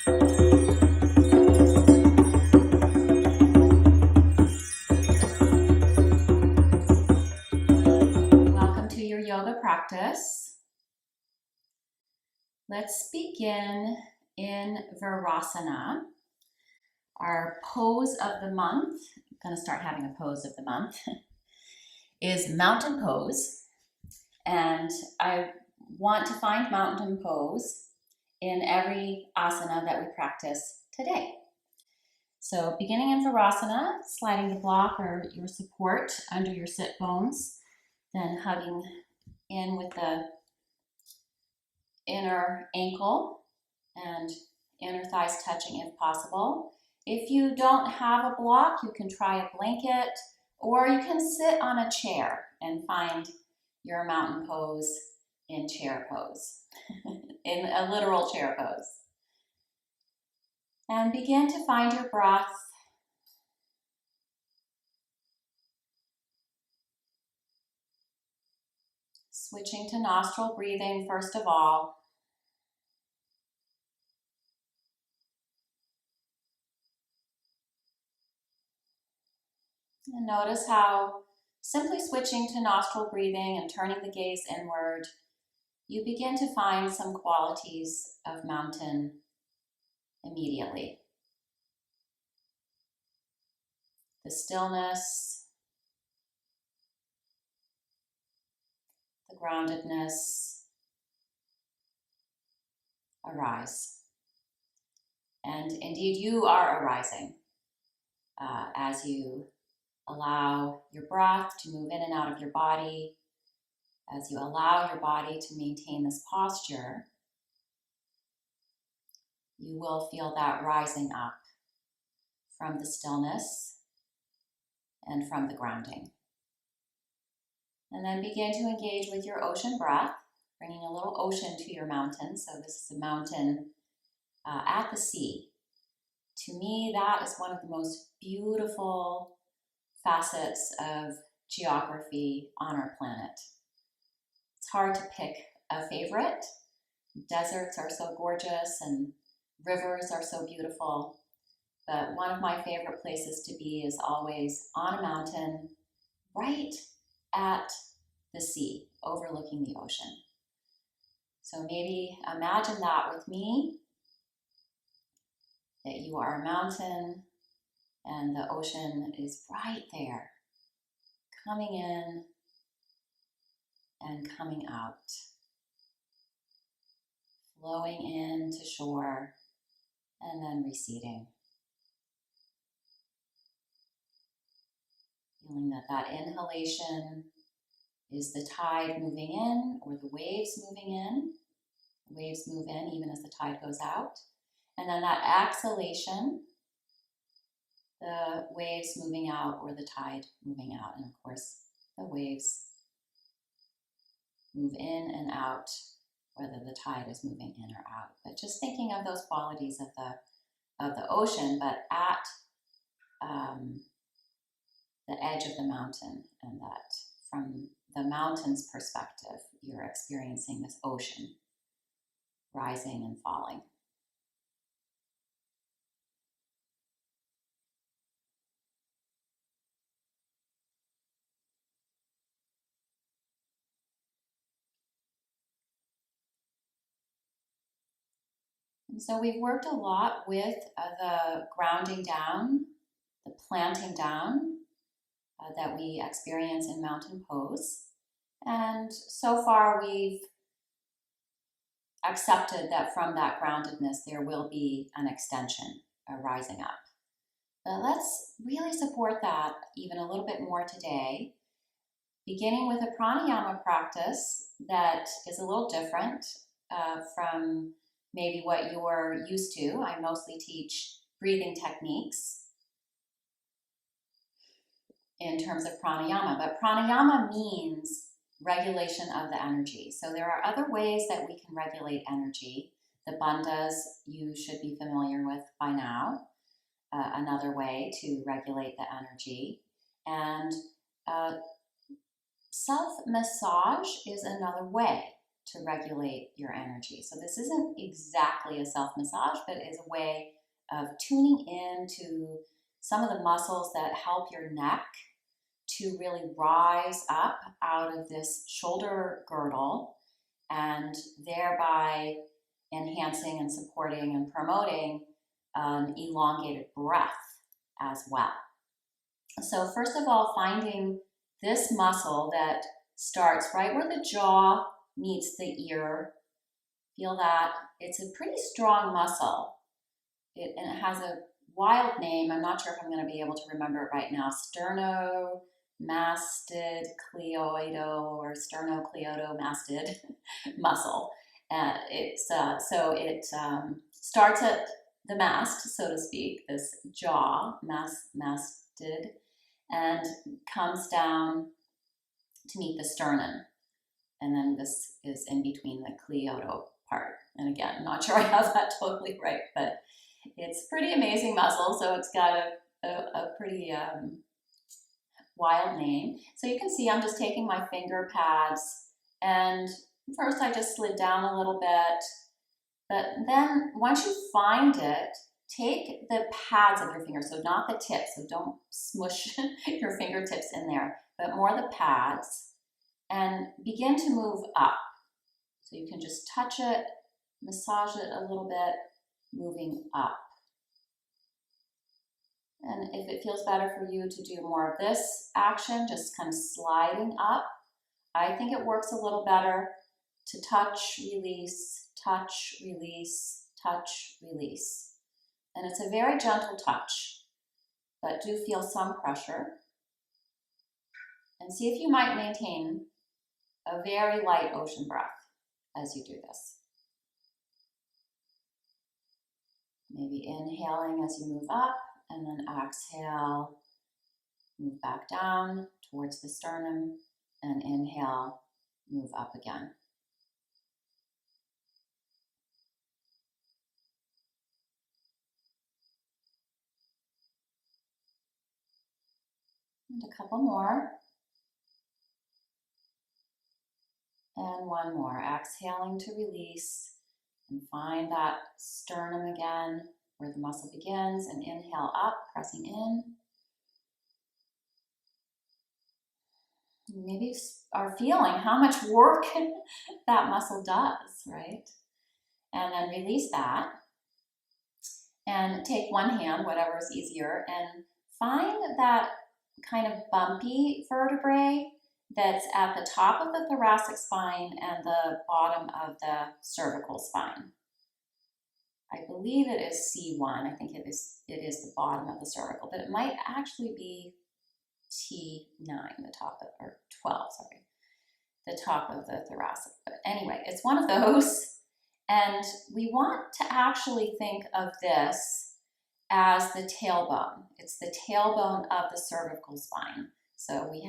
Welcome to your yoga practice. Let's begin in Virasana. Our pose of the month, I'm going to start having a pose of the month, is mountain pose. And I want to find mountain pose in every asana that we practice today. So beginning in Virasana, sliding the block or your support under your sit bones, then hugging in with the inner ankle and inner thighs touching if possible. If you don't have a block, you can try a blanket, or you can sit on a chair and find your mountain pose in chair pose, in a literal chair pose. And begin to find your breath. Switching to nostril breathing first of all. And notice how simply switching to nostril breathing and turning the gaze inward, you begin to find some qualities of mountain immediately. The stillness, the groundedness arise. And indeed, you are arising as you allow your breath to move in and out of your body, as you allow your body to maintain this posture. You will feel that rising up from the stillness and from the grounding. And then begin to engage with your ocean breath, bringing a little ocean to your mountain. So this is a mountain at the sea. To me, that is one of the most beautiful facets of geography on our planet. It's hard to pick a favorite. Deserts are so gorgeous and rivers are so beautiful. But one of my favorite places to be is always on a mountain right at the sea, overlooking the ocean. So maybe imagine that with me, that you are a mountain and the ocean is right there, coming in and coming out, flowing in to shore and then receding. Feeling that that inhalation is the tide moving in or the waves moving in. The waves move in even as the tide goes out. And then that exhalation, the waves moving out or the tide moving out. And of course, the waves move in and out, whether the tide is moving in or out. But just thinking of those qualities of the ocean, but at the edge of the mountain, and that from the mountain's perspective, you're experiencing this ocean rising and falling. And so we've worked a lot with the grounding down, the planting down that we experience in mountain pose. And so far we've accepted that from that groundedness there will be an extension, a rising up. But let's really support that even a little bit more today, beginning with a pranayama practice that is a little different from maybe what you're used to. I mostly teach breathing techniques in terms of pranayama, but pranayama means regulation of the energy. So there are other ways that we can regulate energy. The bandhas you should be familiar with by now, another way to regulate the energy. And self-massage is another way to regulate your energy. So this isn't exactly a self-massage, but is a way of tuning in to some of the muscles that help your neck to really rise up out of this shoulder girdle, and thereby enhancing and supporting and promoting an elongated breath as well. So first of all, finding this muscle that starts right where the jaw meets the ear. Feel that. It's a pretty strong muscle. And it has a wild name. I'm not sure if I'm going to be able to remember it right now. Sternocleidomastoid or sternocleidomastoid muscle. So it starts at the mast, so to speak, this jaw, mastid, and comes down to meet the sternum. And then this is in between the cleodo part. And again, not sure I have that totally right, but it's pretty amazing muscle, so it's got a pretty wild name. So you can see I'm just taking my finger pads, and first I just slid down a little bit, but then once you find it, take the pads of your fingers, so not the tips, so don't smush your fingertips in there, but more the pads, and begin to move up. So you can just touch it, massage it a little bit, moving up. And if it feels better for you to do more of this action, just kind of sliding up, I think it works a little better to touch, release, touch, release, touch, release. And it's a very gentle touch, but do feel some pressure. And see if you might maintain a very light ocean breath as you do this. Maybe inhaling as you move up, and then exhale, move back down towards the sternum, and inhale, move up again. And a couple more. And one more. Exhaling to release, and find that sternum again where the muscle begins, and inhale up, pressing in. Maybe you are feeling how much work that muscle does, right? And then release that. And take one hand, whatever is easier, and find that kind of bumpy vertebrae that's at the top of the thoracic spine and the bottom of the cervical spine. I believe it is C1. I think it is the bottom of the cervical, but it might actually be T9, the top of, or 12, sorry, the top of the thoracic. But anyway, it's one of those. And we want to actually think of this as the tailbone. It's the tailbone of the cervical spine. So we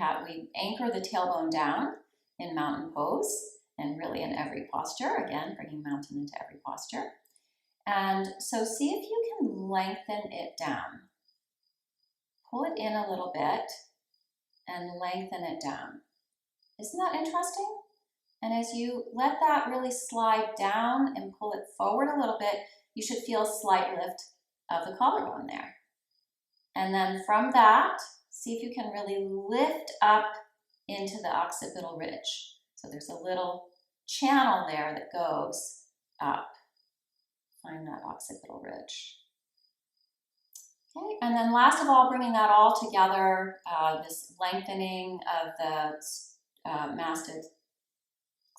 anchor the tailbone down in mountain pose, and really in every posture. Again, bringing mountain into every posture. And so see if you can lengthen it down. Pull it in a little bit and lengthen it down. Isn't that interesting? And as you let that really slide down and pull it forward a little bit, you should feel a slight lift of the collarbone there. And then from that, see if you can really lift up into the occipital ridge. So there's a little channel there that goes up. Find that occipital ridge. Okay, and then last of all, bringing that all together, this lengthening of the mastid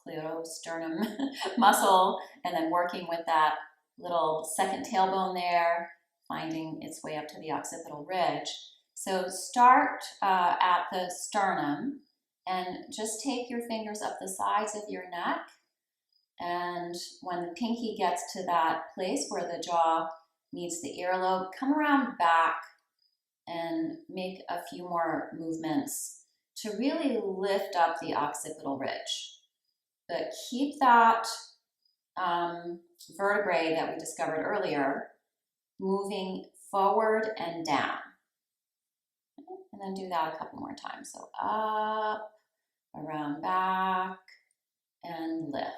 cleidosternum muscle, and then working with that little second tailbone there, finding its way up to the occipital ridge. So start at the sternum and just take your fingers up the sides of your neck. And when the pinky gets to that place where the jaw meets the earlobe, come around back and make a few more movements to really lift up the occipital ridge. But keep that vertebrae that we discovered earlier moving forward and down. And then do that a couple more times. So up, around back, and lift.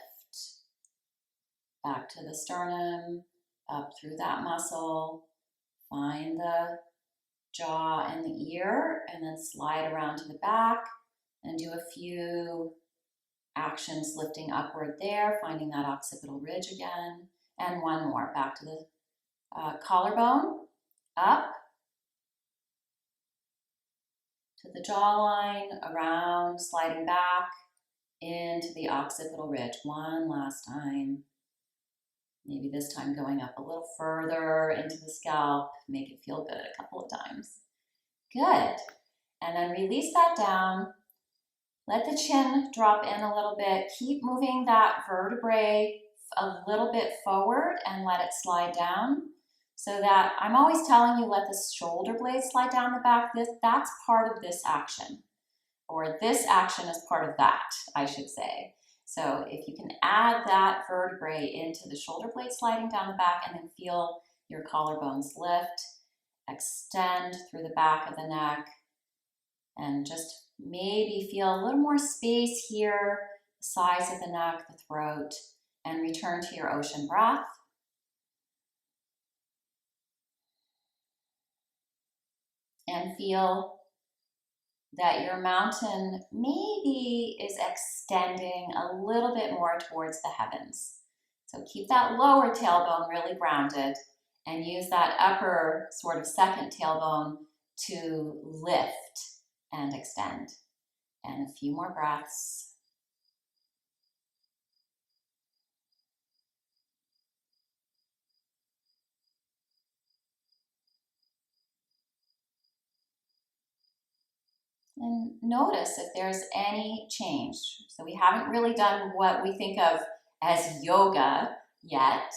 back to the sternum, up through that muscle. Find the jaw and the ear, and then slide around to the back and do a few actions lifting upward there, finding that occipital ridge again. And one more, back to the collarbone, up to the jawline, around, sliding back into the occipital ridge. One last time. Maybe this time going up a little further into the scalp. Make it feel good a couple of times. Good. And then release that down. Let the chin drop in a little bit. Keep moving that vertebrae a little bit forward and let it slide down. So that, I'm always telling you, let the shoulder blades slide down the back. That's part of this action. Or this action is part of that, I should say. So if you can add that vertebrae into the shoulder blade sliding down the back and then feel your collarbones lift, extend through the back of the neck, and just maybe feel a little more space here, the sides of the neck, the throat, and return to your ocean breath. And feel that your mountain maybe is extending a little bit more towards the heavens. So keep that lower tailbone really grounded and use that upper sort of second tailbone to lift and extend. And a few more breaths. And notice if there's any change. So we haven't really done what we think of as yoga yet,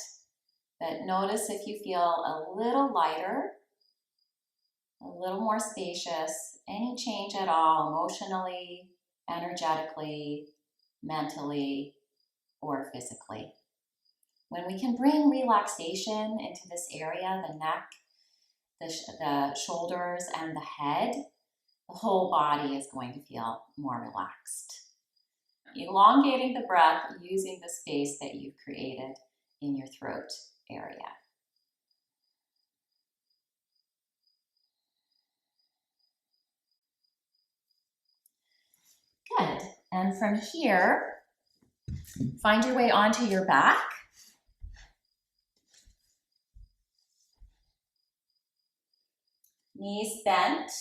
but notice if you feel a little lighter, a little more spacious, any change at all, emotionally, energetically, mentally, or physically. When we can bring relaxation into this area, the neck, the shoulders, and the head, the whole body is going to feel more relaxed. Elongating the breath using the space that you've created in your throat area. Good. And from here, find your way onto your back. Knees bent.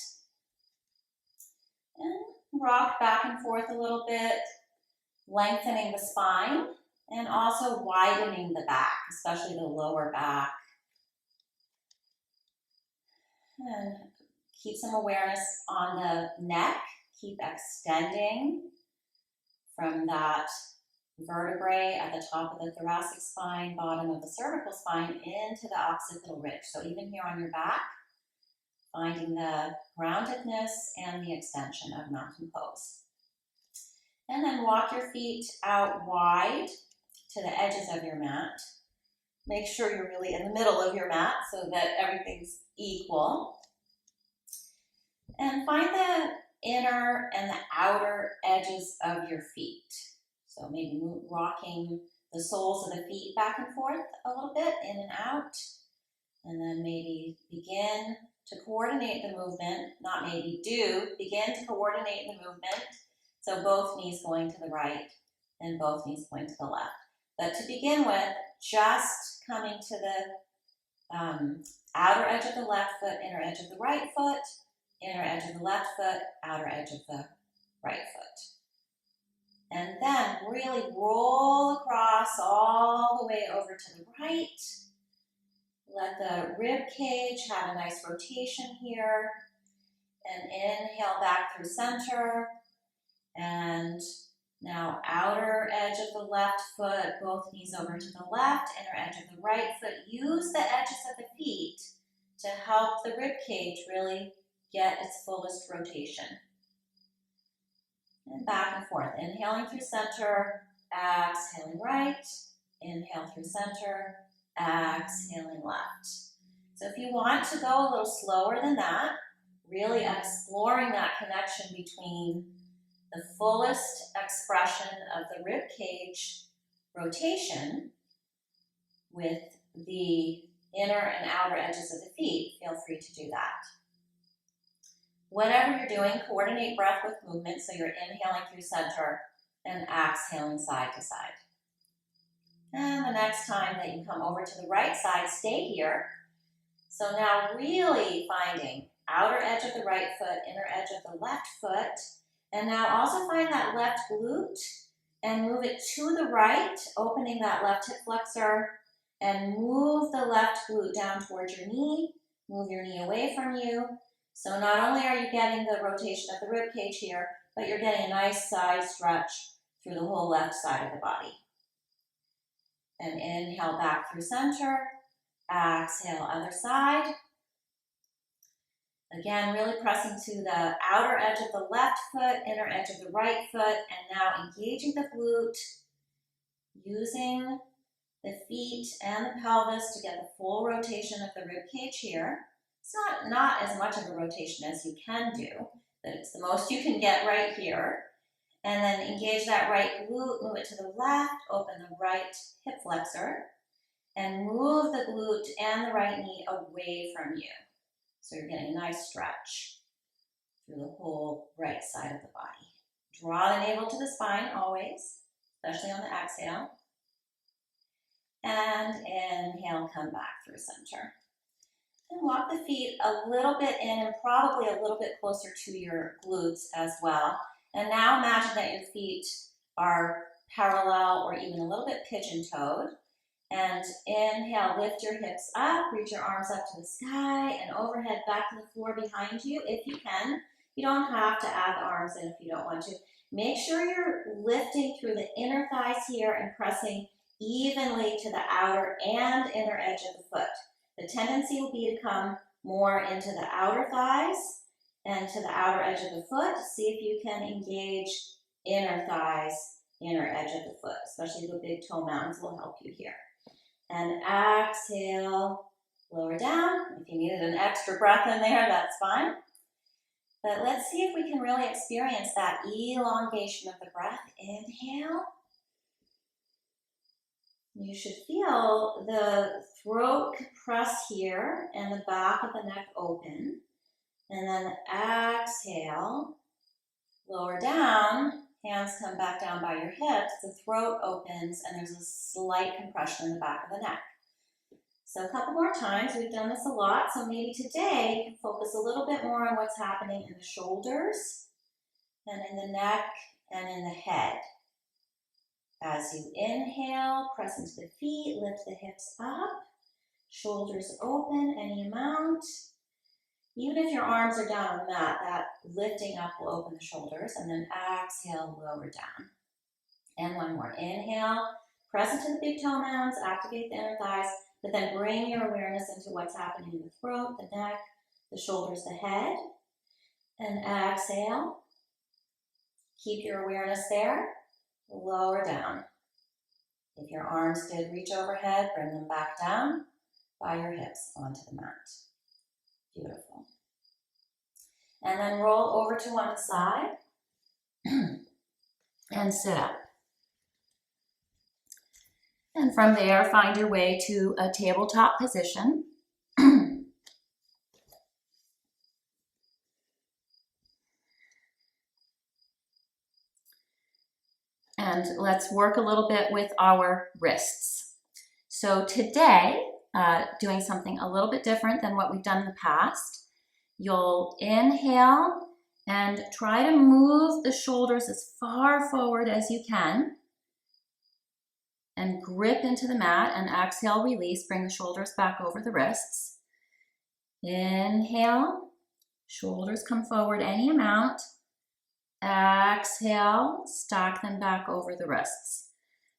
And rock back and forth a little bit, lengthening the spine and also widening the back, especially the lower back. And keep some awareness on the neck. Keep extending from that vertebrae at the top of the thoracic spine, bottom of the cervical spine, into the occipital ridge. So even here on your back, finding the groundedness and the extension of mountain pose. And then walk your feet out wide to the edges of your mat. Make sure you're really in the middle of your mat so that everything's equal. And find the inner and the outer edges of your feet. So maybe rocking the soles of the feet back and forth a little bit, in and out. And then maybe begin to coordinate the movement, not maybe do, begin to coordinate the movement. So both knees going to the right and both knees going to the left. But to begin with, just coming to the outer edge of the left foot, inner edge of the right foot, inner edge of the left foot, outer edge of the right foot. And then really roll across all the way over to the right. Let the rib cage have a nice rotation here. And inhale back through center. And now outer edge of the left foot, both knees over to the left, inner edge of the right foot. Use the edges of the feet to help the rib cage really get its fullest rotation. And back and forth. Inhaling through center, exhaling right. Inhale through center, exhaling left. So if you want to go a little slower than that, really exploring that connection between the fullest expression of the rib cage rotation with the inner and outer edges of the feet, feel free to do that. Whatever you're doing, coordinate breath with movement, so you're inhaling through center and exhaling side to side. And the next time that you come over to the right side, stay here. So now really finding outer edge of the right foot, inner edge of the left foot, and now also find that left glute and move it to the right, opening that left hip flexor, and move the left glute down towards your knee, move your knee away from you. So not only are you getting the rotation of the rib cage here, but you're getting a nice side stretch through the whole left side of the body. And inhale back through center, exhale other side. Again, really pressing to the outer edge of the left foot, inner edge of the right foot, and now engaging the glute, using the feet and the pelvis to get the full rotation of the rib cage here. It's not as much of a rotation as you can do, but it's the most you can get right here. And then engage that right glute, move it to the left, open the right hip flexor, and move the glute and the right knee away from you. So you're getting a nice stretch through the whole right side of the body. Draw the navel to the spine always, especially on the exhale. And inhale, come back through center. And walk the feet a little bit in and probably a little bit closer to your glutes as well. And now imagine that your feet are parallel or even a little bit pigeon-toed. And inhale, lift your hips up, reach your arms up to the sky and overhead back to the floor behind you if you can. You don't have to add the arms in if you don't want to. Make sure you're lifting through the inner thighs here and pressing evenly to the outer and inner edge of the foot. The tendency will be to come more into the outer thighs and to the outer edge of the foot. See if you can engage inner thighs, inner edge of the foot, especially the big toe mounds will help you here. And exhale, lower down. If you needed an extra breath in there, that's fine. But let's see if we can really experience that elongation of the breath. Inhale. You should feel the throat compress here and the back of the neck open. And then exhale, lower down, hands come back down by your hips, the throat opens, and there's a slight compression in the back of the neck. So a couple more times, we've done this a lot, so maybe today you can focus a little bit more on what's happening in the shoulders, and in the neck, and in the head. As you inhale, press into the feet, lift the hips up, shoulders open any amount. Even if your arms are down on the mat, that lifting up will open the shoulders, and then exhale, lower down. And one more. Inhale, press into the big toe mounds, activate the inner thighs, but then bring your awareness into what's happening in the throat, the neck, the shoulders, the head. And exhale. Keep your awareness there. Lower down. If your arms did reach overhead, bring them back down by your hips onto the mat. Beautiful. And then roll over to one side and sit up. And from there, find your way to a tabletop position. And let's work a little bit with our wrists. So today, doing something a little bit different than what we've done in the past. You'll inhale and try to move the shoulders as far forward as you can. And grip into the mat, and exhale, release, bring the shoulders back over the wrists. Inhale, shoulders come forward any amount. Exhale, stack them back over the wrists.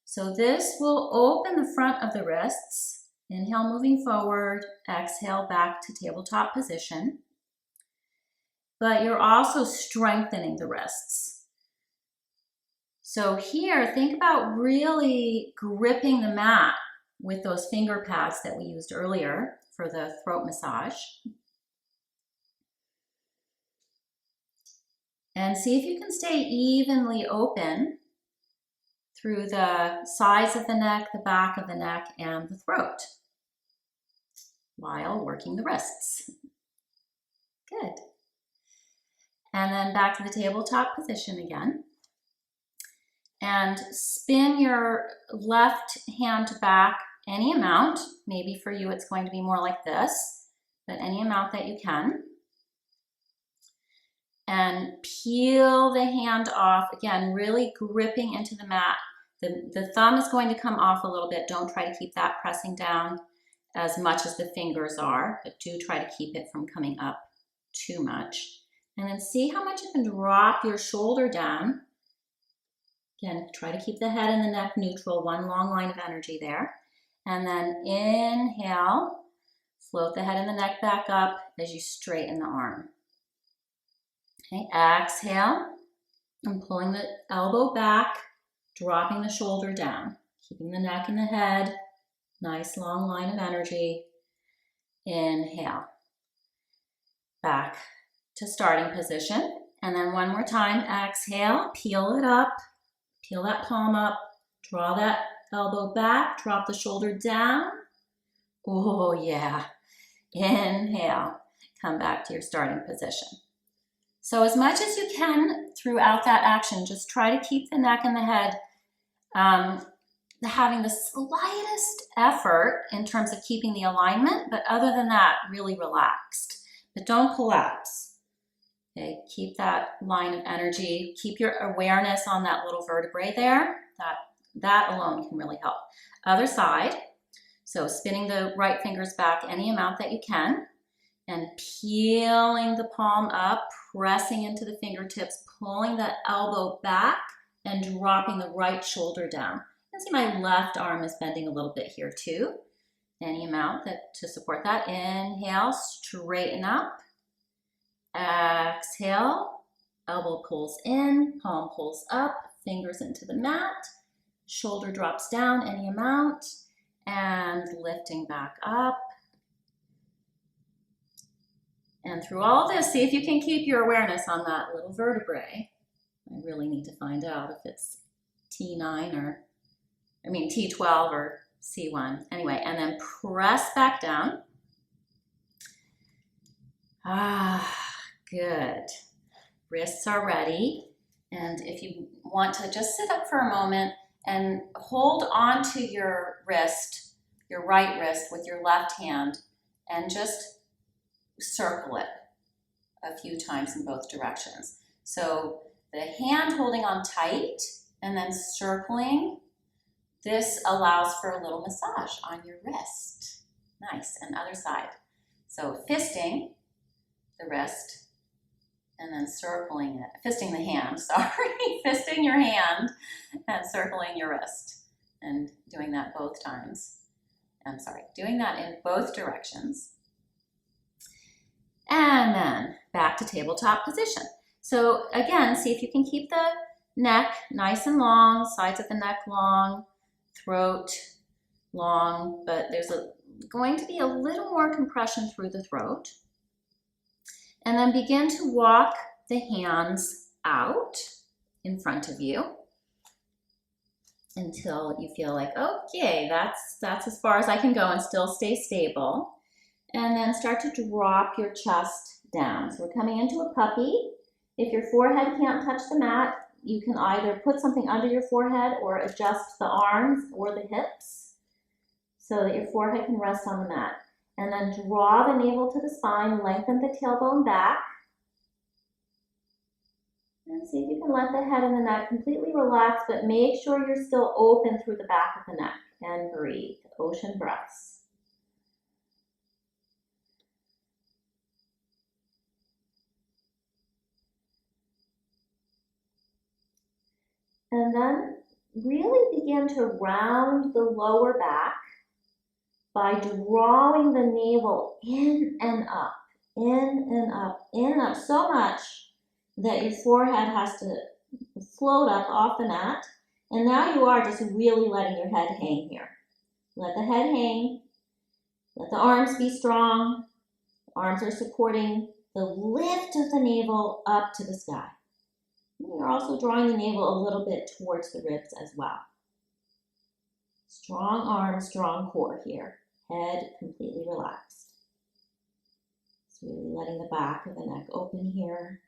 So this will open the front of the wrists. Inhale, moving forward. Exhale, back to tabletop position. But you're also strengthening the wrists. So here, think about really gripping the mat with those finger pads that we used earlier for the throat massage. And see if you can stay evenly open through the sides of the neck, the back of the neck, and the throat while working the wrists. Good. And then back to the tabletop position again. And spin your left hand back any amount. Maybe for you it's going to be more like this, but any amount that you can. And peel the hand off, again, really gripping into the mat. The thumb is going to come off a little bit. Don't try to keep that pressing down as much as the fingers are, but do try to keep it from coming up too much. And then see how much you can drop your shoulder down. Again, try to keep the head and the neck neutral, one long line of energy there. And then inhale, float the head and the neck back up as you straighten the arm. Okay, exhale, and pulling the elbow back, dropping the shoulder down, keeping the neck and the head, nice long line of energy. Inhale, back to starting position. And then one more time, exhale, peel it up, peel that palm up, draw that elbow back, drop the shoulder down. Oh yeah, inhale, come back to your starting position. So as much as you can throughout that action, just try to keep the neck and the head having the slightest effort in terms of keeping the alignment, but other than that, really relaxed. But don't collapse. Okay, keep that line of energy. Keep your awareness on that little vertebrae there. That alone can really help. Other side. So spinning the right fingers back any amount that you can. And peeling the palm up, pressing into the fingertips, pulling the elbow back and dropping the right shoulder down. You can see my left arm is bending a little bit here too. Any amount to support that. Inhale, straighten up. Exhale, elbow pulls in, palm pulls up, fingers into the mat. Shoulder drops down any amount and lifting back up. And through all this, see if you can keep your awareness on that little vertebrae. I really need to find out if it's T12 or C1. Anyway, and then press back down. Good. Wrists are ready. And if you want to just sit up for a moment and hold on to your wrist, your right wrist with your left hand, and just circle it a few times in both directions. So the hand holding on tight and then circling, this allows for a little massage on your wrist. Nice, and other side. So fisting the wrist and then circling it, fisting the hand, sorry, fisting your hand and circling your wrist and doing that both times. I'm sorry, doing that in both directions. And then back to tabletop position. So again, see if you can keep the neck nice and long, sides of the neck long, throat long, but there's going to be a little more compression through the throat. And then begin to walk the hands out in front of you until you feel like, okay, that's as far as I can go and still stay stable. And then start to drop your chest down. So we're coming into a puppy. If your forehead can't touch the mat, you can either put something under your forehead or adjust the arms or the hips so that your forehead can rest on the mat. And then draw the navel to the spine, lengthen the tailbone back. And see if you can let the head and the neck completely relax, but make sure you're still open through the back of the neck. And breathe, ocean breaths. And then really begin to round the lower back by drawing the navel in and up, in and up, in and up, so much that your forehead has to float up off the mat. And now you are just really letting your head hang here. Let the head hang. Let the arms be strong. The arms are supporting the lift of the navel up to the sky. You're also drawing the navel a little bit towards the ribs as well. Strong arms, strong core here. Head completely relaxed. Just really letting the back of the neck open here.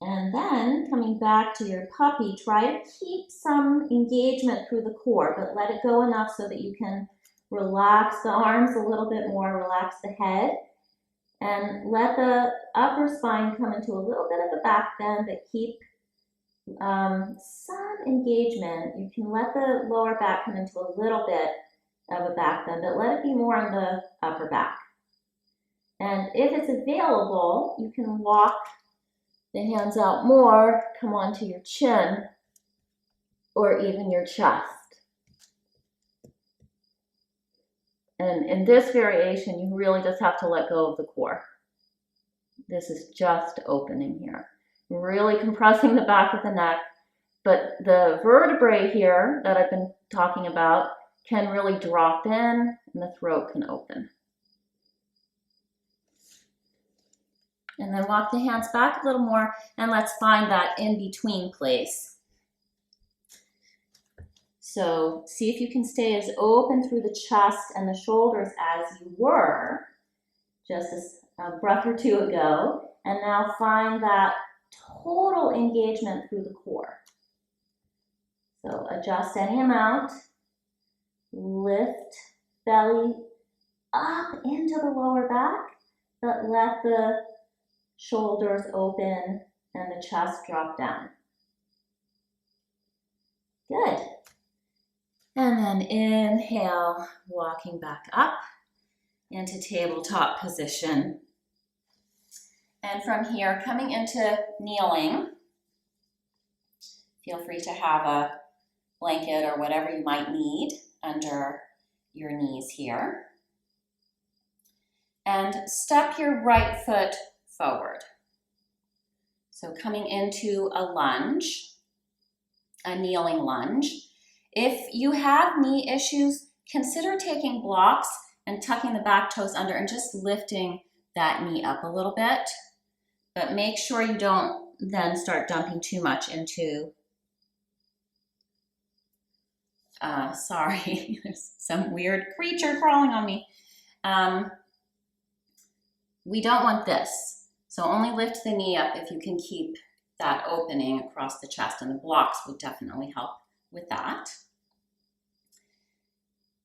And then coming back to your puppy, try to keep some engagement through the core, but let it go enough so that you can relax the arms a little bit more, relax the head, and let the upper spine come into a little bit of a back bend, but keep some engagement. You can let the lower back come into a little bit of a back bend, but let it be more on the upper back. And if it's available, you can walk the hands out more, come onto your chin, or even your chest. And in this variation, you really just have to let go of the core. This is just opening here. Really compressing the back of the neck, but the vertebrae here that I've been talking about can really drop in and the throat can open. And then walk the hands back a little more and let's find that in-between place. So see if you can stay as open through the chest and the shoulders as you were just a breath or two ago. And now find that total engagement through the core. So adjust any amount. Lift belly up into the lower back, but let the shoulders open and the chest drop down. Good. And then inhale, walking back up into tabletop position. And from here, coming into kneeling, feel free to have a blanket or whatever you might need under your knees here. And step your right foot forward. So coming into a lunge, a kneeling lunge. If you have knee issues, consider taking blocks and tucking the back toes under and just lifting that knee up a little bit. But make sure you don't then start dumping too much into, sorry, there's some weird creature crawling on me. We don't want this. So only lift the knee up if you can keep that opening across the chest, and the blocks would definitely help with that.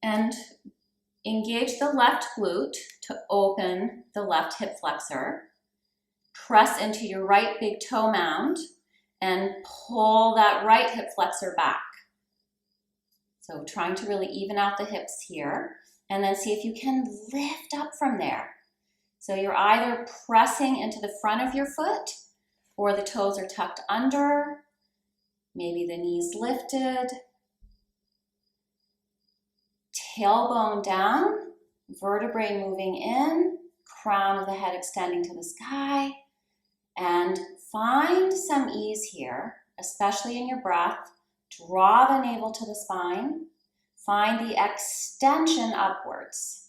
And engage the left glute to open the left hip flexor. Press into your right big toe mound and pull that right hip flexor back. So trying to really even out the hips here, and then see if you can lift up from there. So you're either pressing into the front of your foot or the toes are tucked under, maybe the knees lifted. Tailbone down, vertebrae moving in, crown of the head extending to the sky, and find some ease here, especially in your breath. Draw the navel to the spine. Find the extension upwards.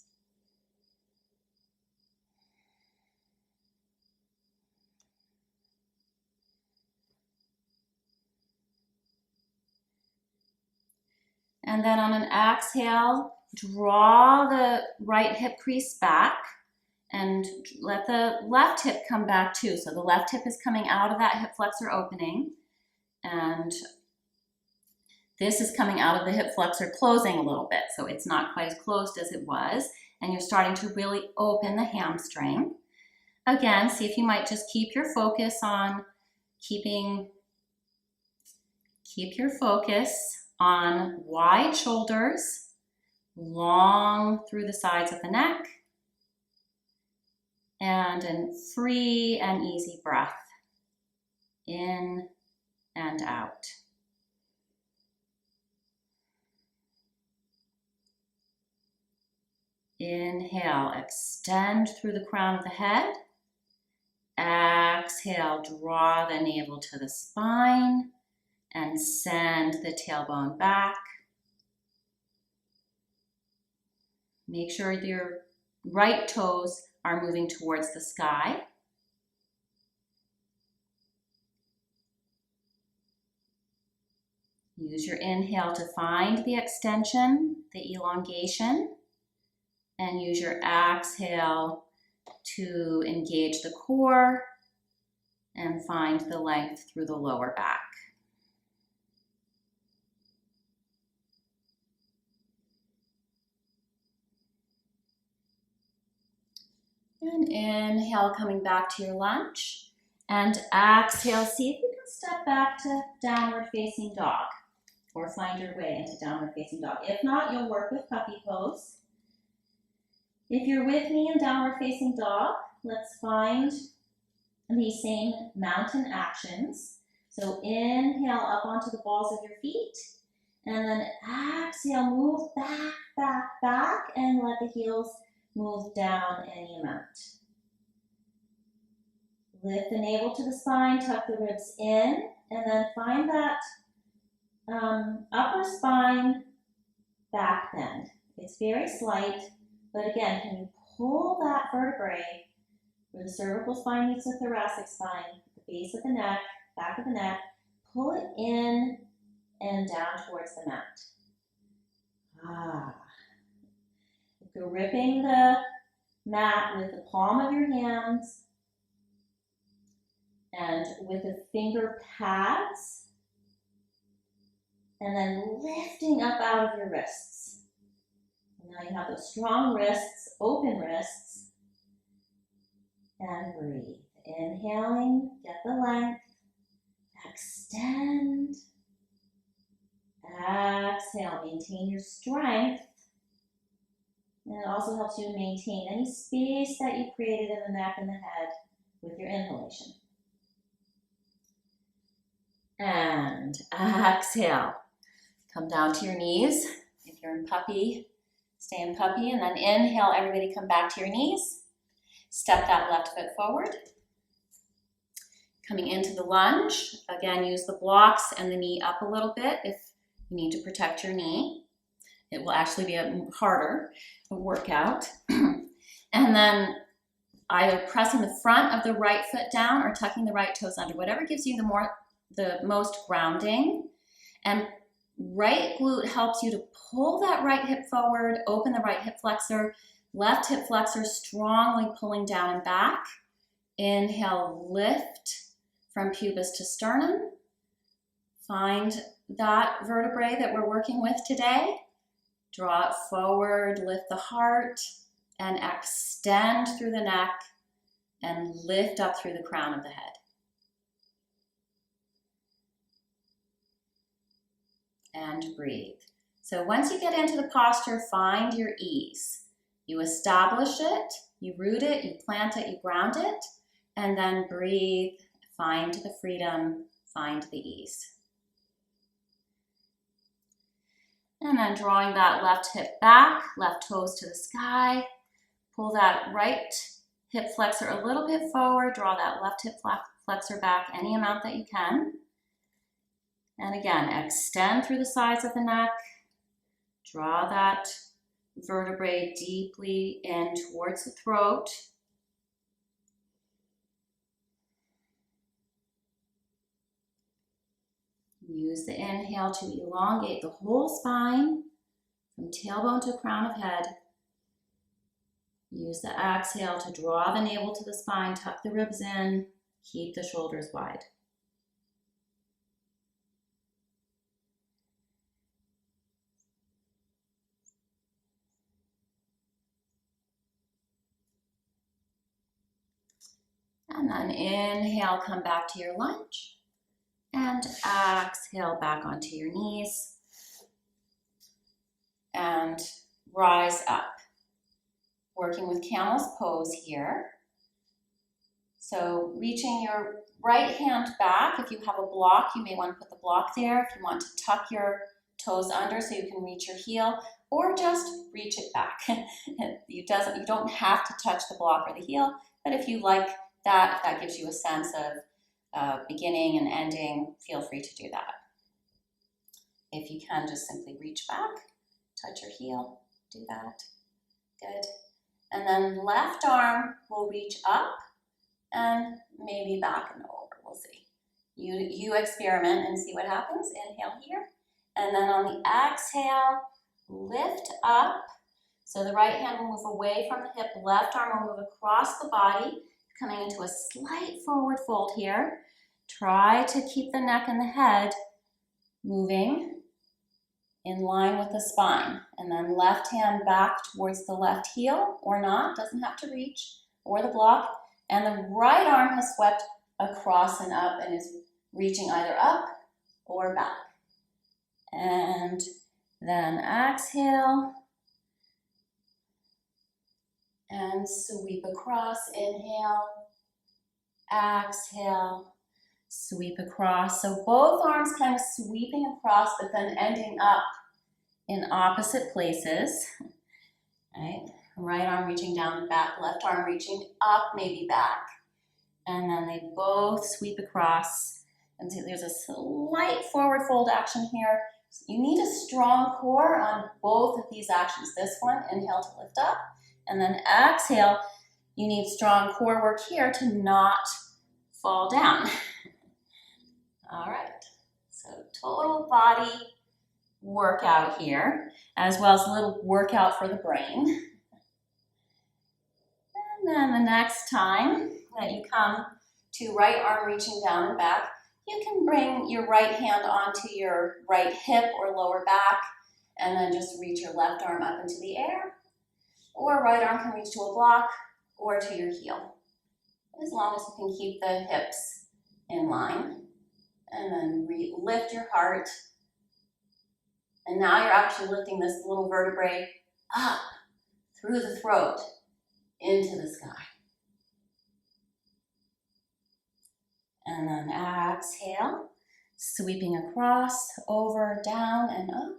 And then on an exhale, draw the right hip crease back and let the left hip come back too. So the left hip is coming out of that hip flexor opening, and this is coming out of the hip flexor closing a little bit. So it's not quite as closed as it was, and you're starting to really open the hamstring. Again, see if you might just keep your focus on keep your focus on wide shoulders, long through the sides of the neck, and a free and easy breath in and out. Inhale, extend through the crown of the head. Exhale, draw the navel to the spine and send the tailbone back. Make sure your right toes are moving towards the sky. Use your inhale to find the extension, the elongation, and use your exhale to engage the core and find the length through the lower back. And inhale, coming back to your lunge. And exhale, see if you can step back to downward facing dog or find your way into downward facing dog. If not, you'll work with puppy pose. If you're with me in downward facing dog, let's find the same mountain actions. So inhale up onto the balls of your feet, and then exhale, move back, back, back, and let the heels move down any amount. Lift the navel to the spine, tuck the ribs in, and then find that upper spine back bend. It's very slight, but again, can you pull that vertebrae where the cervical spine meets the thoracic spine, the base of the neck, back of the neck, pull it in and down towards the mat. Gripping the mat with the palm of your hands and with the finger pads, and then lifting up out of your wrists. And now you have those strong wrists, open wrists, and breathe. Inhaling, get the length, extend, exhale, maintain your strength. And it also helps you maintain any space that you created in the neck and the head with your inhalation. And exhale. Come down to your knees. If you're in puppy, stay in puppy. And then inhale, everybody come back to your knees. Step that left foot forward. Coming into the lunge. Again, use the blocks and the knee up a little bit if you need to protect your knee. It will actually be a harder workout. And then either pressing the front of the right foot down or tucking the right toes under, whatever gives you the most grounding. And right glute helps you to pull that right hip forward, open the right hip flexor, left hip flexor strongly pulling down and back. Inhale, lift from pubis to sternum. Find that vertebrae that we're working with today. Draw it forward, lift the heart, and extend through the neck and lift up through the crown of the head. And breathe. So once you get into the posture, find your ease. You establish it, you root it, you plant it, you ground it, and then breathe, find the freedom, find the ease. And then drawing that left hip back, left toes to the sky. Pull that right hip flexor a little bit forward. Draw that left hip flexor back any amount that you can. And again, extend through the sides of the neck. Draw that vertebrae deeply in towards the throat. Use the inhale to elongate the whole spine from tailbone to crown of head. Use the exhale to draw the navel to the spine, tuck the ribs in, keep the shoulders wide. And then inhale, come back to your lunge. And exhale back onto your knees. And rise up. Working with camel's pose here. So reaching your right hand back. If you have a block, you may want to put the block there. If you want to tuck your toes under so you can reach your heel, or just reach it back. You don't have to touch the block or the heel, but if you like that, if that gives you a sense of beginning and ending, feel free to do that. If you can, just simply reach back, touch your heel, do that. Good. And then left arm will reach up and maybe back and over. We'll see. You experiment and see what happens. Inhale here And then on the exhale, lift up. So the right hand will move away from the hip, left arm will move across the body, coming into a slight forward fold here. Try to keep the neck and the head moving in line with the spine. And then left hand back towards the left heel, or not, doesn't have to reach, or the block. And the right arm has swept across and up and is reaching either up or back. And then exhale. And sweep across, inhale, exhale, sweep across. So both arms kind of sweeping across, but then ending up in opposite places, right? Right arm reaching down and back, left arm reaching up, maybe back. And then they both sweep across. And so there's a slight forward fold action here. You need a strong core on both of these actions. This one, inhale to lift up. And then exhale, you need strong core work here to not fall down. All right, so total body workout here, as well as a little workout for the brain. And then the next time that you come to right arm reaching down and back, you can bring your right hand onto your right hip or lower back, and then just reach your left arm up into the air. Or right arm can reach to a block or to your heel, as long as you can keep the hips in line. And then lift your heart. And now you're actually lifting this little vertebrae up through the throat into the sky. And then exhale, sweeping across, over, down, and up.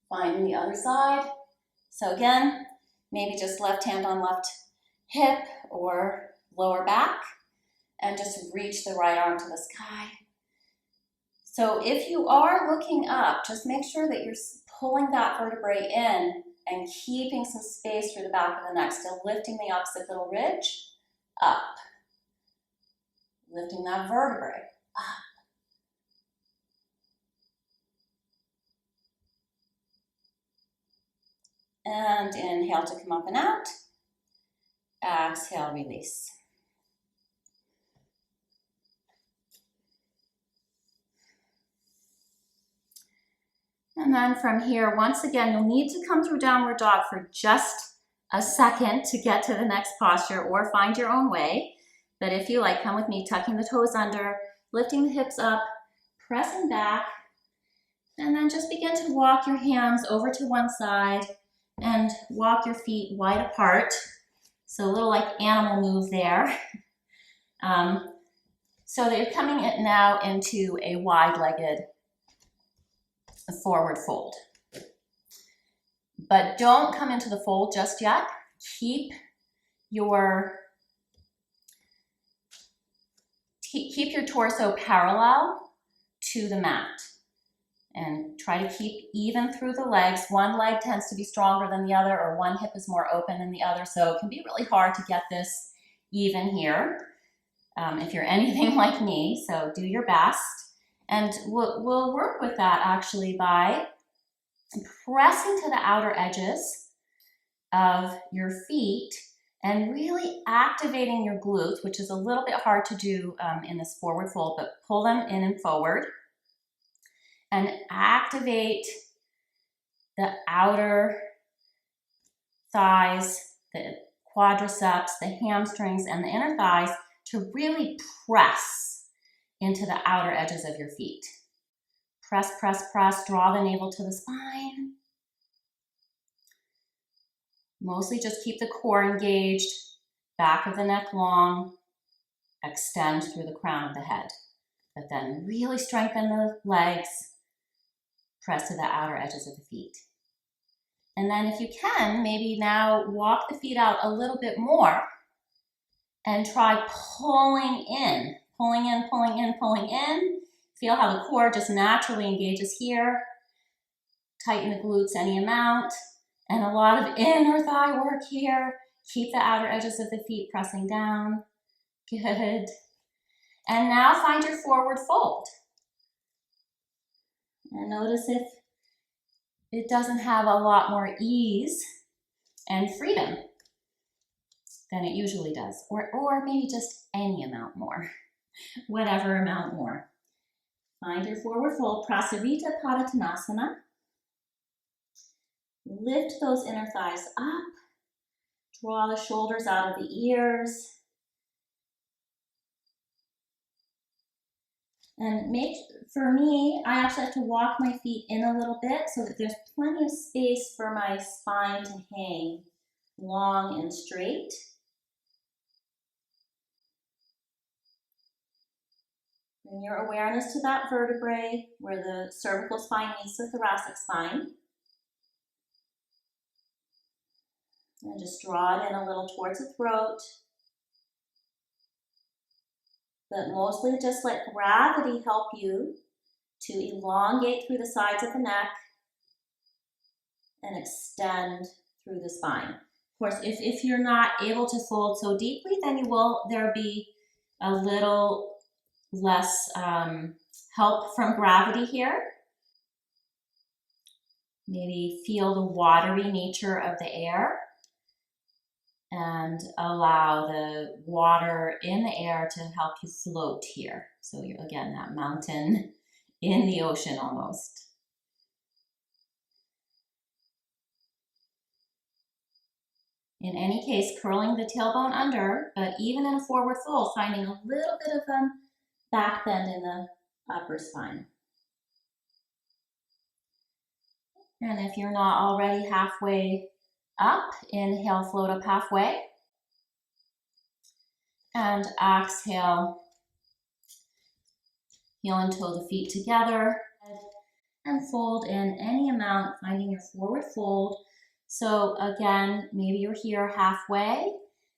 Finding the other side. So again, maybe just left hand on left hip or lower back, and just reach the right arm to the sky. So if you are looking up, just make sure that you're pulling that vertebrae in and keeping some space through the back of the neck, still lifting the occipital ridge up. Lifting that vertebrae up. And inhale to come up and out. Exhale, release. And then from here, once again, you'll need to come through downward dog for just a second to get to the next posture, or find your own way. But if you like, come with me, tucking the toes under, lifting the hips up, pressing back, and then just begin to walk your hands over to one side and walk your feet wide apart. So a little like animal move there. So that you're coming in now into a wide-legged forward fold. But don't come into the fold just yet. Keep your torso parallel to the mat. And try to keep even through the legs. One leg tends to be stronger than the other, or one hip is more open than the other. So it can be really hard to get this even here if you're anything like me. So do your best. And we'll work with that actually by pressing to the outer edges of your feet and really activating your glutes, which is a little bit hard to do in this forward fold, but pull them in and forward. And activate the outer thighs, the quadriceps, the hamstrings, and the inner thighs to really press into the outer edges of your feet. Press, press, press, draw the navel to the spine. Mostly just keep the core engaged, back of the neck long, extend through the crown of the head. But then really strengthen the legs, press to the outer edges of the feet. And then if you can, maybe now walk the feet out a little bit more and try pulling in, pulling in, pulling in, pulling in. Feel how the core just naturally engages here. Tighten the glutes any amount. And a lot of inner thigh work here. Keep the outer edges of the feet pressing down. Good. And now find your forward fold. And notice if it doesn't have a lot more ease and freedom than it usually does, or maybe just any amount more, whatever amount more. Find your forward fold, Prasarita Padottanasana. Lift those inner thighs up, draw the shoulders out of the ears, and for me, I actually have to walk my feet in a little bit so that there's plenty of space for my spine to hang long and straight. Bring your awareness to that vertebrae where the cervical spine meets the thoracic spine. And just draw it in a little towards the throat. But mostly just let gravity help you to elongate through the sides of the neck and extend through the spine. Of course, if you're not able to fold so deeply, then there'll be a little less help from gravity here. Maybe feel the watery nature of the air and allow the water in the air to help you float here. So you're, again, that mountain in the ocean almost. In any case, curling the tailbone under, but even in a forward fold, finding a little bit of back bend in the upper spine. And if you're not already halfway up, inhale, float up halfway. And exhale, heel and toe the feet together. And fold in any amount, finding your forward fold. So again, maybe you're here halfway.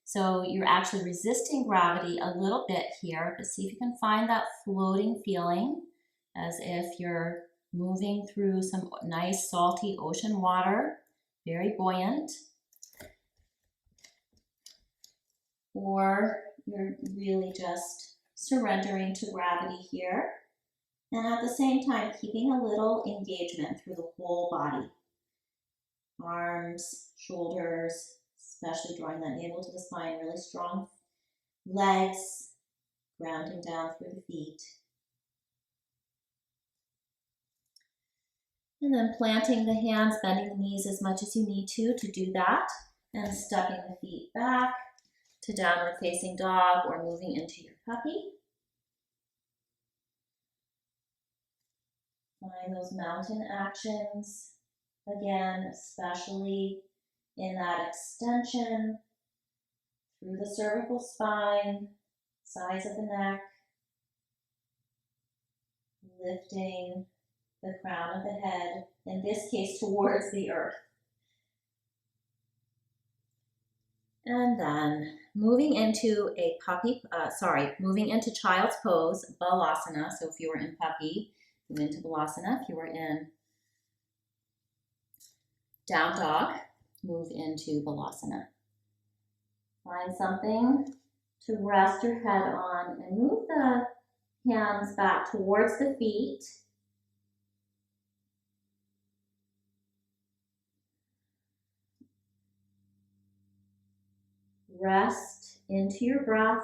So you're actually resisting gravity a little bit here, but see if you can find that floating feeling as if you're moving through some nice salty ocean water, very buoyant. Or you're really just surrendering to gravity here. And at the same time, keeping a little engagement through the whole body. Arms, shoulders, especially drawing that navel to the spine, really strong legs, grounding down through the feet. And then planting the hands, bending the knees as much as you need to do that. And stepping the feet back to downward facing dog or moving into your puppy. Find those mountain actions, again, especially in that extension through the cervical spine, sides of the neck, lifting the crown of the head, in this case towards the earth. And then moving into moving into child's pose, Balasana. So if you were in puppy, move into Balasana. If you were in down dog, move into Balasana. Find something to rest your head on and move the hands back towards the feet. Rest into your breath.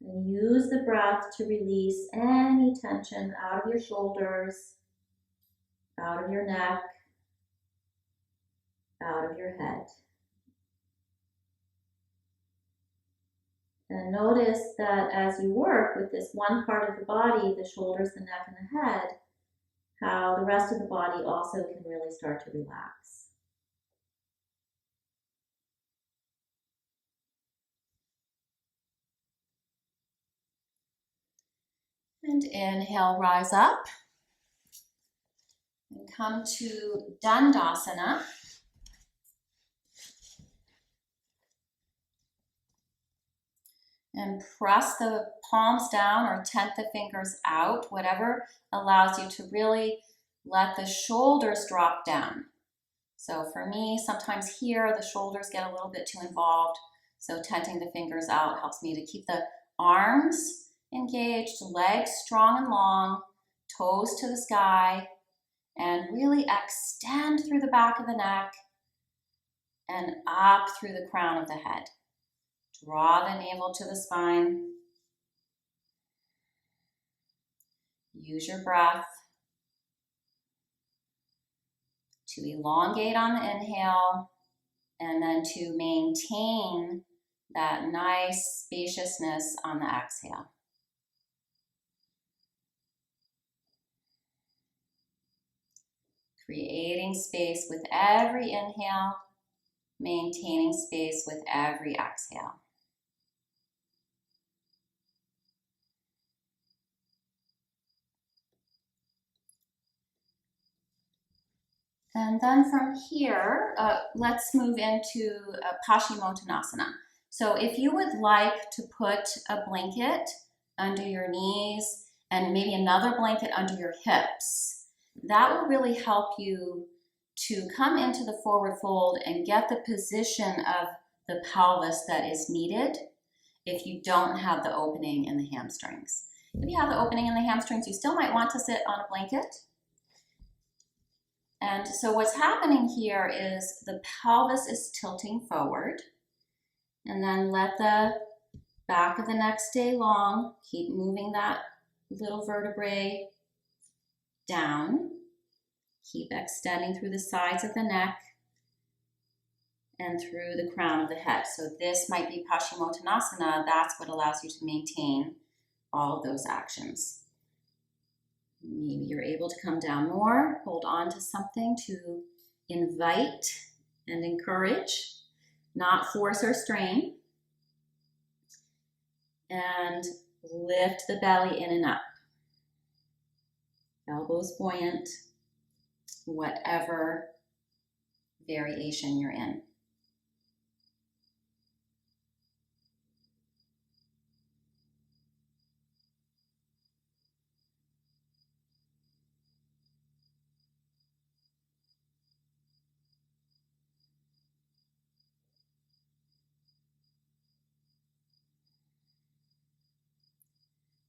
And use the breath to release any tension out of your shoulders, out of your neck, out of your head. And notice that as you work with this one part of the body, the shoulders, the neck, and the head, how the rest of the body also can really start to relax. And inhale, rise up. And come to Dandasana. And press the palms down or tent the fingers out, whatever allows you to really let the shoulders drop down. So for me, sometimes here the shoulders get a little bit too involved. So tenting the fingers out helps me to keep the arms engaged, legs strong and long, toes to the sky, and really extend through the back of the neck and up through the crown of the head. Draw the navel to the spine. Use your breath to elongate on the inhale and then to maintain that nice spaciousness on the exhale. Creating space with every inhale, maintaining space with every exhale. And then from here, let's move into Paschimottanasana. So if you would like to put a blanket under your knees and maybe another blanket under your hips, that will really help you to come into the forward fold and get the position of the pelvis that is needed if you don't have the opening in the hamstrings. If you have the opening in the hamstrings, you still might want to sit on a blanket. And so what's happening here is the pelvis is tilting forward, and then let the back of the neck stay long. Keep moving that little vertebrae down. Keep extending through the sides of the neck and through the crown of the head. So this might be Paschimottanasana. That's what allows you to maintain all of those actions. Maybe you're able to come down more, hold on to something to invite and encourage, not force or strain. And lift the belly in and up. Elbows buoyant, whatever variation you're in.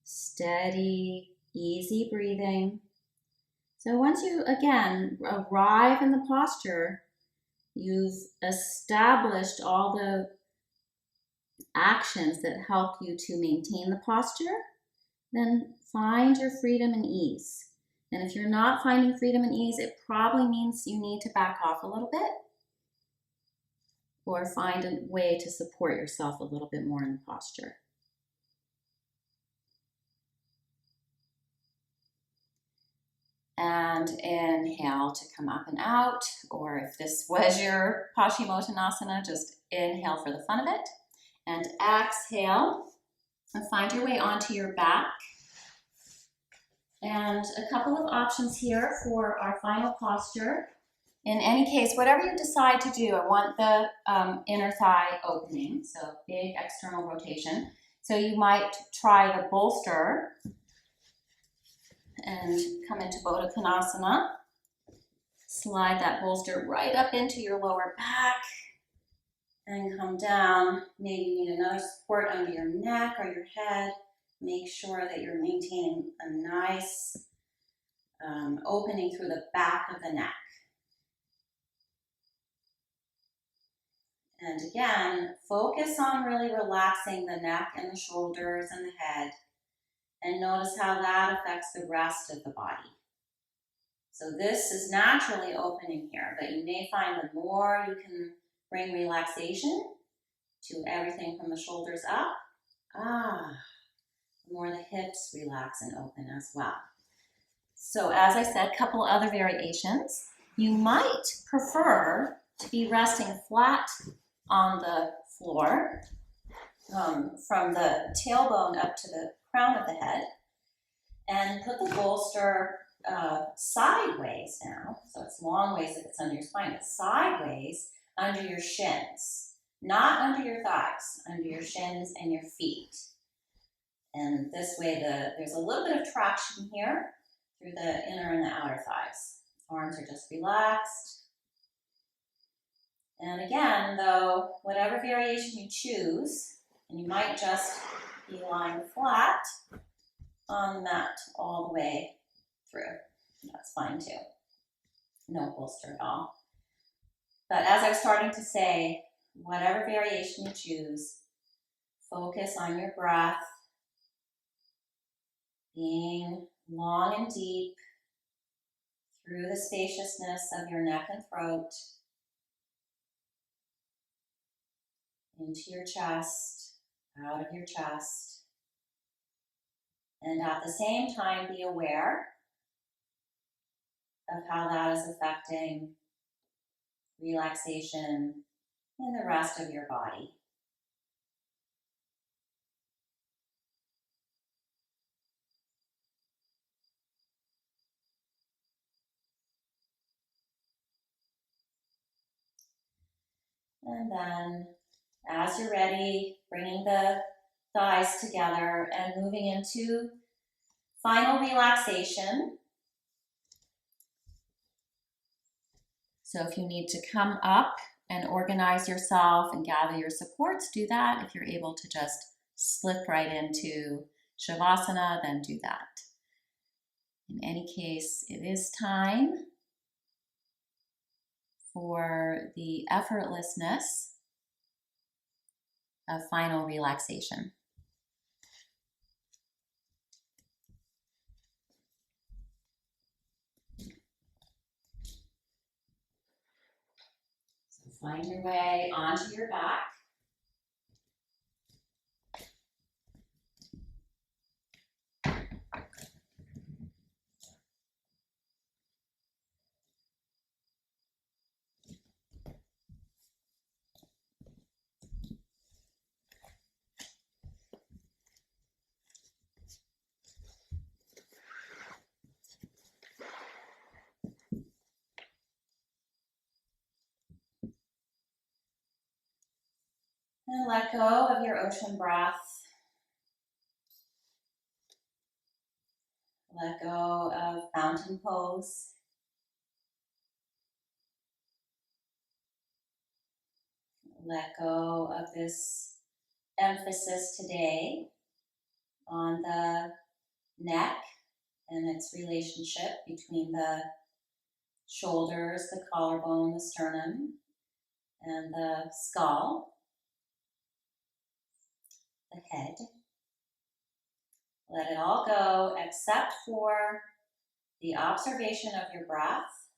Steady, easy breathing. So once you, again, arrive in the posture, you've established all the actions that help you to maintain the posture, then find your freedom and ease. And if you're not finding freedom and ease, it probably means you need to back off a little bit or find a way to support yourself a little bit more in the posture. And inhale to come up and out, or if this was your Paschimottanasana, just inhale for the fun of it. And exhale, and find your way onto your back. And a couple of options here for our final posture. In any case, whatever you decide to do, I want the inner thigh opening, so big external rotation. So you might try the bolster and come into Baddha Konasana. Slide that bolster right up into your lower back and come down. Maybe you need another support under your neck or your head. Make sure that you're maintaining a nice opening through the back of the neck. And again, focus on really relaxing the neck and the shoulders and the head. And notice how that affects the rest of the body. So this is naturally opening here, but you may find the more you can bring relaxation to everything from the shoulders up, the more the hips relax and open as well. So as I said, a couple other variations. You might prefer to be resting flat on the floor from the tailbone up to the crown of the head, and put the bolster sideways now, so it's long ways if it's under your spine, but sideways under your shins, not under your thighs, under your shins and your feet. And this way there's a little bit of traction here through the inner and the outer thighs. Arms are just relaxed. And again, though, whatever variation you choose, and you might just be lying flat on the mat all the way through. That's fine too. No bolster at all. But as I was starting to say, whatever variation you choose, focus on your breath, being long and deep through the spaciousness of your neck and throat, into your chest, out of your chest, and at the same time be aware of how that is affecting relaxation in the rest of your body. And then, as you're ready, bringing the thighs together and moving into final relaxation. So if you need to come up and organize yourself and gather your supports, do that. If you're able to just slip right into Shavasana, then do that. In any case, it is time for the effortlessness of final relaxation. So find your way onto your back. And let go of your ocean breath. Let go of mountain pose. Let go of this emphasis today on the neck and its relationship between the shoulders, the collarbone, the sternum, and the skull, the head. Let it all go except for the observation of your breath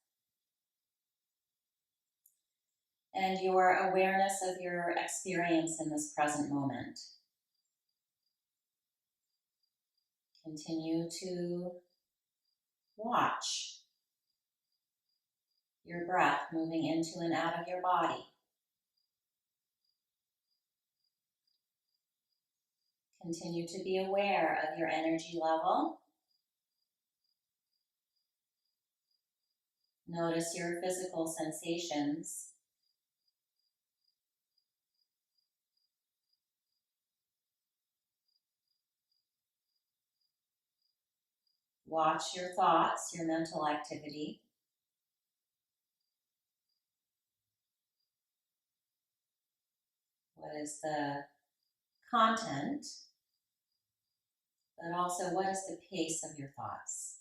and your awareness of your experience in this present moment. Continue to watch your breath moving into and out of your body. Continue to be aware of your energy level. Notice your physical sensations. Watch your thoughts, your mental activity. What is the content, but also what is the pace of your thoughts?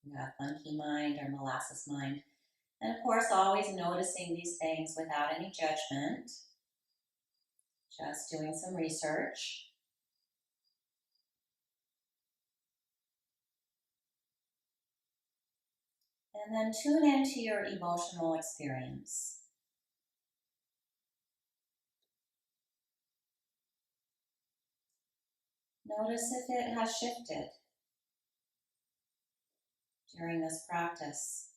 You have monkey mind or molasses mind. And of course, always noticing these things without any judgment. Just doing some research. And then tune into your emotional experience. Notice if it has shifted during this practice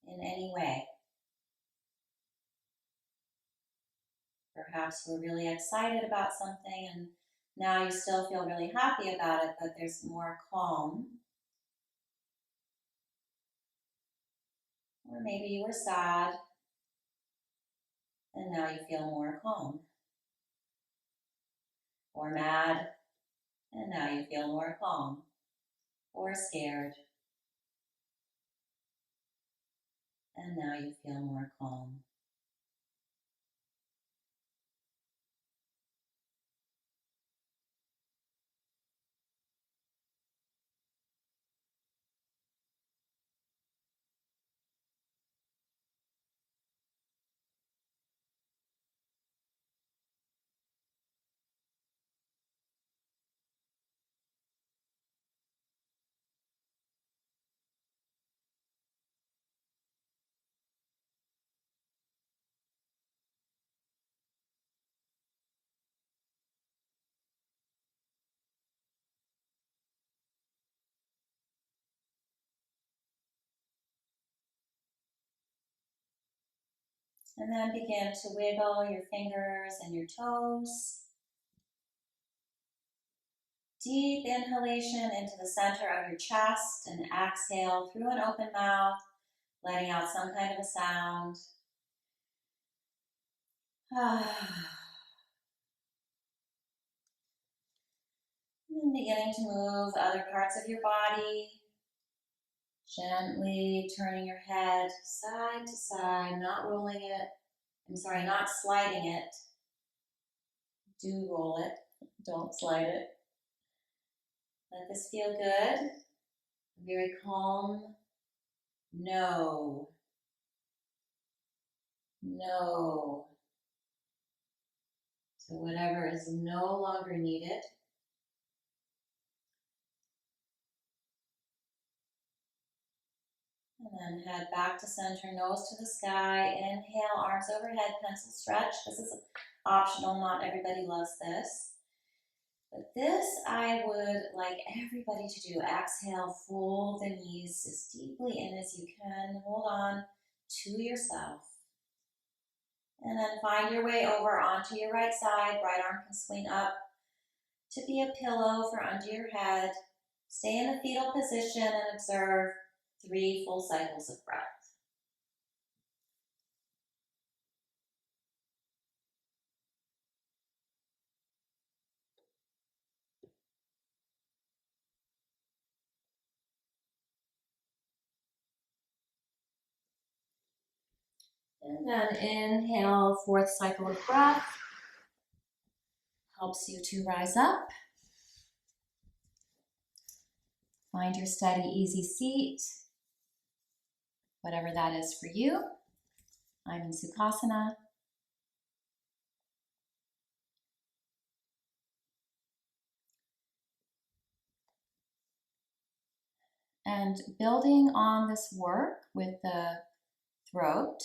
in any way. Perhaps you were really excited about something and now you still feel really happy about it, but there's more calm. Or maybe you were sad and now you feel more calm. Or mad and now you feel more calm. Or scared and now you feel more calm. And then begin to wiggle your fingers and your toes. Deep inhalation into the center of your chest and exhale through an open mouth, letting out some kind of a sound. And then beginning to move other parts of your body, gently turning your head side to side, not rolling it. Not sliding it. Do roll it, don't slide it. Let this feel good. Very calm. No. No. So whatever is no longer needed. And then head back to center, nose to the sky. Inhale, arms overhead, pencil stretch. This is optional, not everybody loves this. But this I would like everybody to do. Exhale, fold the knees as deeply in as you can. Hold on to yourself. And then find your way over onto your right side. Right arm can swing up to be a pillow for under your head. Stay in the fetal position and observe 3 full cycles of breath. And then inhale, 4th cycle of breath. Helps you to rise up. Find your steady, easy seat, whatever that is for you. I'm in Sukhasana. And building on this work with the throat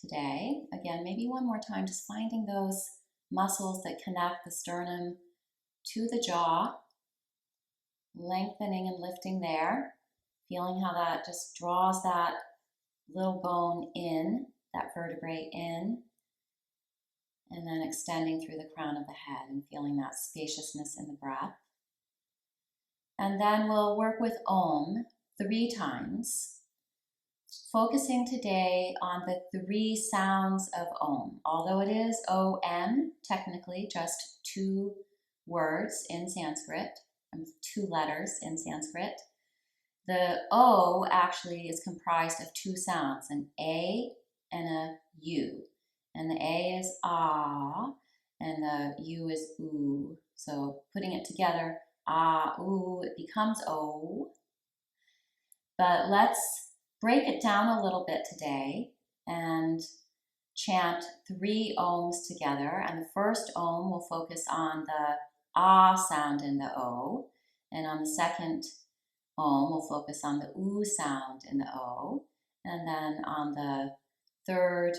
today, again, maybe one more time, just finding those muscles that connect the sternum to the jaw, lengthening and lifting there, feeling how that just draws that little bone in, that vertebrae in, and then extending through the crown of the head and feeling that spaciousness in the breath. And then we'll work with Om 3 times, focusing today on the 3 sounds of Om. Although it is O-M, technically just 2 words in Sanskrit, 2 letters in Sanskrit, the O actually is comprised of 2 sounds, an A and a U. And the A is Ah, and the U is Oo. So putting it together, Ah, ooh, it becomes O. But let's break it down a little bit today and chant 3 Oms together. And the first Om will focus on the Ah sound in the O. And on the second Om will focus on the Oo sound in the O. And then on the third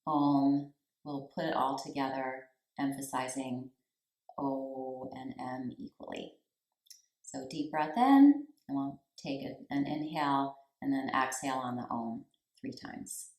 Om, we'll put it all together, emphasizing O and M equally. So deep breath in, and we'll take an inhale and then exhale on the Om 3 times.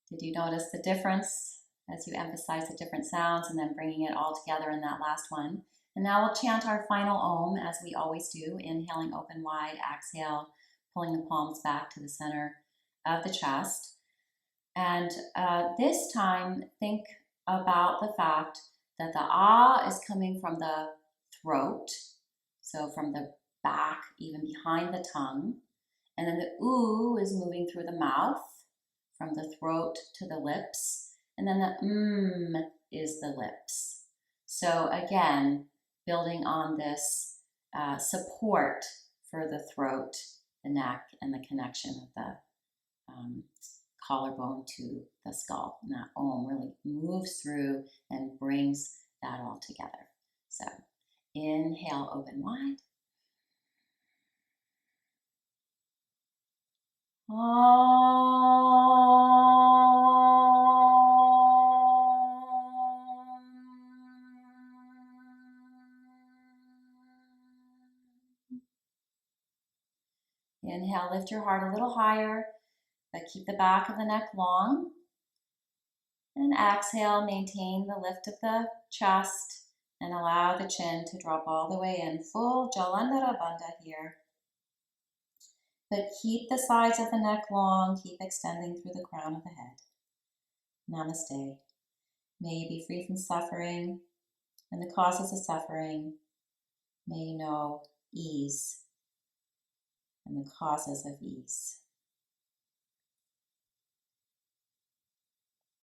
Did you notice the difference as you emphasize the different sounds and then bringing it all together in that last one? And now we'll chant our final Om as we always do, inhaling open wide, exhale, pulling the palms back to the center of the chest. And this time, think about the fact that the Ah is coming from the throat. So from the back, even behind the tongue. And then the ooh is moving through the mouth, from the throat to the lips. And then the is the lips. So again, building on this support for the throat, the neck, and the connection of the collarbone to the skull. And that om really moves through and brings that all together. So inhale, open wide. Inhale, lift your heart a little higher, but keep the back of the neck long. And exhale, maintain the lift of the chest and allow the chin to drop all the way in. Full Jalandhara Bandha here. But keep the sides of the neck long, keep extending through the crown of the head. Namaste. May you be free from suffering and the causes of suffering. May you know ease and the causes of ease.